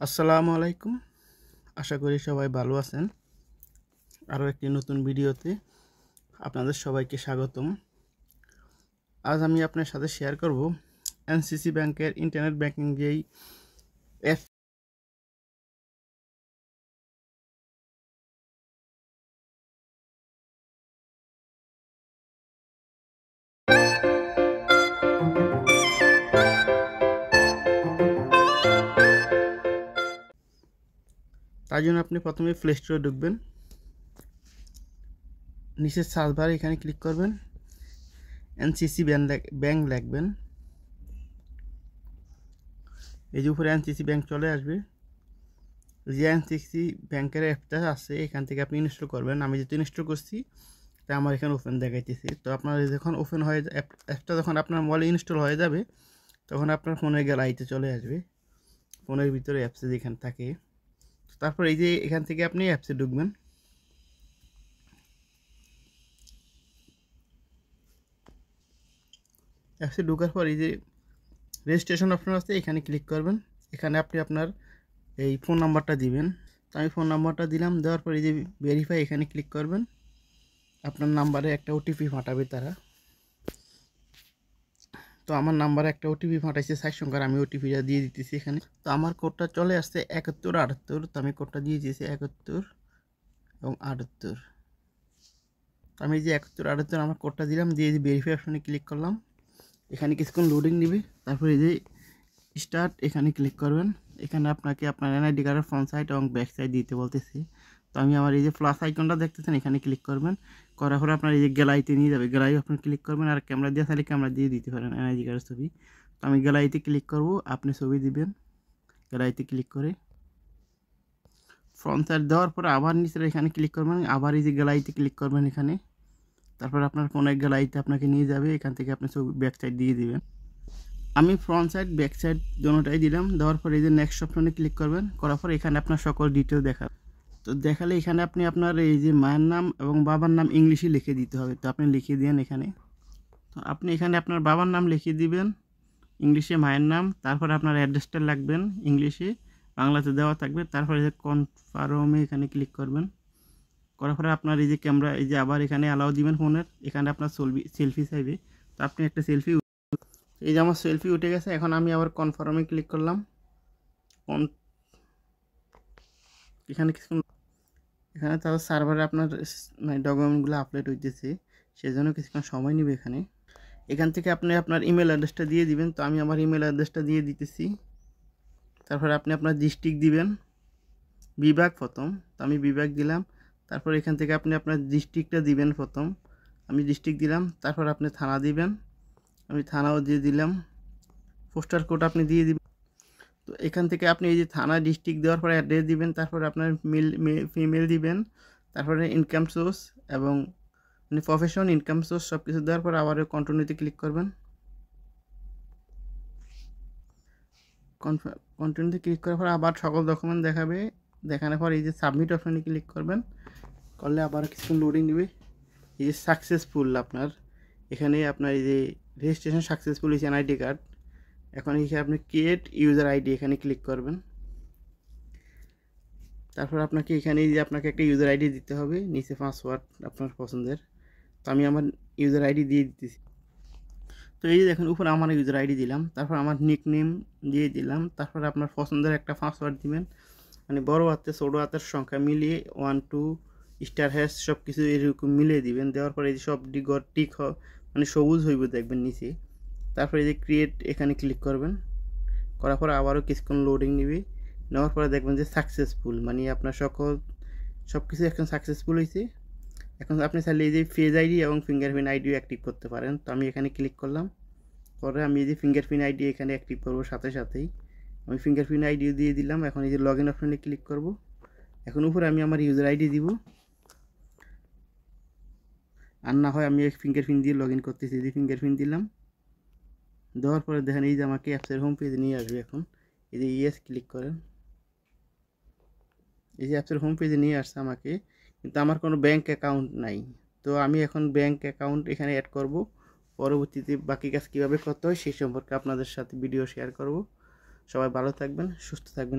আসসালামু আলাইকুম। আশা করি সবাই ভালো আছেন। আরও একটি নতুন ভিডিওতে আপনাদের সবাইকে স্বাগতম। আজ আমি আপনার সাথে শেয়ার করব এনসিসি ব্যাংকের ইন্টারনেট ব্যাংকিং যেই অ্যাপ। তার জন্য আপনি প্রথমে প্লে স্টোরে ঢুকবেন, নিচের সার্চ বারে এখানে ক্লিক করবেন, এনসিসি ব্যাংক লিখবেন। এই যে উপরে এনসিসি ব্যাংক চলে আসবে। যে এনসিসি ব্যাংকের অ্যাপটা আছে এখান থেকে আপনি ইনস্টল করবেন। আমি যেহেতু ইনস্টল করছি তাই আমার এখানে ওপেন দেখাইতেছি। তো আপনার যখন ওপেন হয়ে অ্যাপটা যখন আপনার মোবাইলে ইনস্টল হয়ে যাবে তখন আপনার ফোনের গ্যালারিতে চলে আসবে। ফোনের ভিতরে অ্যাপসে যেখানে থাকে, তারপর এই যে এখান থেকে আপনি অ্যাপসে ঢুকবেন। অ্যাপসে ঢোকার পর এই যে রেজিস্ট্রেশন অপশন আছে এখানে ক্লিক করবেন। এখানে আপনি আপনার এই ফোন নাম্বারটা দিবেন। তো আমি ফোন নাম্বারটা দিলাম। দেওয়ার পর এই যে ভেরিফাই এখানে ক্লিক করবেন। আপনার নাম্বারে একটা ওটিপি পাঠাবে তারা। তো আমার নাম্বারে একটা ওটিপি পাঠাইছে 4 সংখ্যার, আমি ওটিপিটা দিয়ে দিতেছি এখানে। তো আমার কোডটা চলে আসছে 7178। তো আমি কোডটা দিয়ে দিয়েছি 71 এবং 78। আমি এই যে 7178 আমার কোডটা দিলাম, দিয়ে যে ভেরিফাই অপশনে ক্লিক করলাম। এখানে কিছুক্ষণ লোডিং নিবে। তারপর এই যে স্টার্ট এখানে ক্লিক করবেন। এখানে আপনাকে আপনার এনআইডি কার্ডের ফ্রন্ট সাইড এবং ব্যাক সাইড দিতে বলতেছি। তো আমি আমার এই যে প্লাস আইকনটা দেখতেছেন এখানে ক্লিক করবেন। করার পরে আপনার এই যে গ্যালারিতে নিয়ে যাবে, গ্যালারি আপনি ক্লিক করবেন। আর ক্যামেরা দিয়ে তাহলে ক্যামেরা দিয়ে দিতে পারেন এনআইডি কার্ডের ছবি। তো আমি গ্যালারিতে ক্লিক করব, আপনি ছবি দিবেন গ্যালারিতে ক্লিক করে। ফ্রন্ট সাইড দেওয়ার পরে আবার নিচে এখানে ক্লিক করবেন, আবার এই যে গ্যালারিতে ক্লিক করবেন এখানে। তারপর আপনার ফোনের গ্যালারিতে আপনাকে নিয়ে যাবে, এখান থেকে আপনি ছবি ব্যাক সাইড দিয়ে দিবেন। আমি ফ্রন্ট সাইড ব্যাক সাইড দুটোটাই দিলাম। দেওয়ার পরে এই যে নেক্সট অপশনে ক্লিক করবেন। করার পর এখানে আপনার সকল ডিটেল দেখাবে। তো দেখালে এখানে আপনি আপনার এই যে মায়ের নাম এবং বাবার নাম ইংলিশে লিখে দিতে হবে। তো আপনি লিখে দেন এখানে। তো আপনি এখানে আপনার বাবার নাম লিখে দিবেন ইংলিশে, মায়ের নাম, তারপরে আপনার অ্যাড্রেসটা লাগবেন ইংলিশে, বাংলাতে দেওয়া থাকবে। তারপরে যে কনফার্মে এখানে ক্লিক করবেন। করার পরে আপনার এই যে ক্যামেরা এই যে আবার এখানে অ্যালাউ দিবেন ফোনের। এখানে আপনার সেলফি চাইবে। তো আপনি একটা সেলফি, এই যে আমার সেলফি উঠে গেছে। এখন আমি আবার কনফার্মে ক্লিক করলাম। এখানে কিছুক্ষণ, এখানে তার সার্ভারে আপনার মানে ডকুমেন্টগুলো আপলোড হইতেছে, সেজন্য কিছুক্ষণ সময় নেবে এখানে। এখান থেকে আপনি আপনার ইমেল অ্যাড্রেসটা দিয়ে দিবেন। তো আমি আমার ইমেল অ্যাড্রেসটা দিয়ে দিতেছি। তারপরে আপনি আপনার ডিস্ট্রিক্ট দিবেন, বিভাগ প্রথম। তো আমি বিভাগ দিলাম। তারপর এখান থেকে আপনি আপনার ডিস্ট্রিক্টটা দিবেন প্রথম। আমি ডিস্ট্রিক্ট দিলাম। তারপর আপনি থানা দিবেন, আমি থানাও দিয়ে দিলাম। পোস্টাল কোড আপনি দিয়ে দিবেন। তো এখান থেকে আপনি এই যে থানা ডিস্ট্রিক্ট দেওয়ার পরে অ্যাড্রেস দিবেন। তারপরে আপনার ফিমেল দিবেন। তারপরে ইনকাম সোর্স এবং মানে প্রফেশন, ইনকাম সোর্স সব কিছু দেওয়ার পর আবার কন্টিনিউতে ক্লিক করবেন। কন্টিনিউতে ক্লিক করার পর আবার সকল ডকুমেন্ট দেখাবে। দেখানোর পর এই যে সাবমিট অপশানে ক্লিক করবেন। করলে আবার কিছুক্ষণ লোডিং নেবে। এই যে সাকসেসফুল আপনার এখানে আপনার এই যে রেজিস্ট্রেশন সাকসেসফুল হয়েছে এনআইডি কার্ড। এখন এখানে আপনি ক্রিয়েট ইউজার আইডি এখানে ক্লিক করবেন। তারপর আপনাকে এখানে যে আপনাকে একটা ইউজার আইডি দিতে হবে, নিচে পাসওয়ার্ড আপনার পছন্দের। তো আমি আমার ইউজার আইডি দিয়ে দিতেছি। তো এই যে দেখুন উপরে আমার ইউজার আইডি দিলাম। তারপর আমার নিক নেম দিয়ে দিলাম। তারপর আপনার পছন্দের একটা পাসওয়ার্ড দিবেন, মানে বড় হাতে ছোটো হাতের সংখ্যা মিলিয়ে 1 2 স্টার হ্যাশ সব কিছু এরকম মিলিয়ে দিবেন। দেওয়ার পরে এই যে সব টিক মানে সবুজ হইব দেখবেন নিচে। তারপরে এই যে ক্রিয়েট এখানে ক্লিক করবেন। করার পরে আবারও কিছুক্ষণ লোডিং নেবে। নেওয়ার পরে দেখবেন যে সাকসেসফুল, মানে আপনার সব কিছু এখন সাকসেসফুল হয়েছে। এখন আপনি চাইলে এই যে ফেস আইডি এবং ফিঙ্গারপ্রিন্ট আইডিও অ্যাক্টিভ করতে পারেন। তো আমি এখানে ক্লিক করলাম। পরে আমি এই যে ফিঙ্গারপ্রিন্ট আইডি এখানে অ্যাক্টিভ করবো সাথে সাথেই। আমি ফিঙ্গারপ্রিন্ট আইডিও দিয়ে দিলাম। এখন এই যে লগ ইন অপশানে ক্লিক করব। এখন উপরে আমি আমার ইউজার আইডি দিব, আর না হয় আমি ফিঙ্গারপ্রিন্ট দিয়ে লগ ইন করতেছি। যে ফিঙ্গারপ্রিন্ট দিলাম। দেওয়ার পরে দেখেন এই যে আমাকে অ্যাপসের হোম পেজে নিয়ে আসবে। এখন এই যে ইয়েস ক্লিক করেন। এই যে অ্যাপসের হোম পেজে নিয়ে আসছে আমাকে, কিন্তু আমার কোনো ব্যাঙ্ক অ্যাকাউন্ট নাই। তো আমি এখন ব্যাঙ্ক অ্যাকাউন্ট এখানে অ্যাড করব। পরবর্তীতে বাকি কাজ কীভাবে করতে হয় সেই সম্পর্কে আপনাদের সাথে ভিডিও শেয়ার করব। সবাই ভালো থাকবেন, সুস্থ থাকবেন।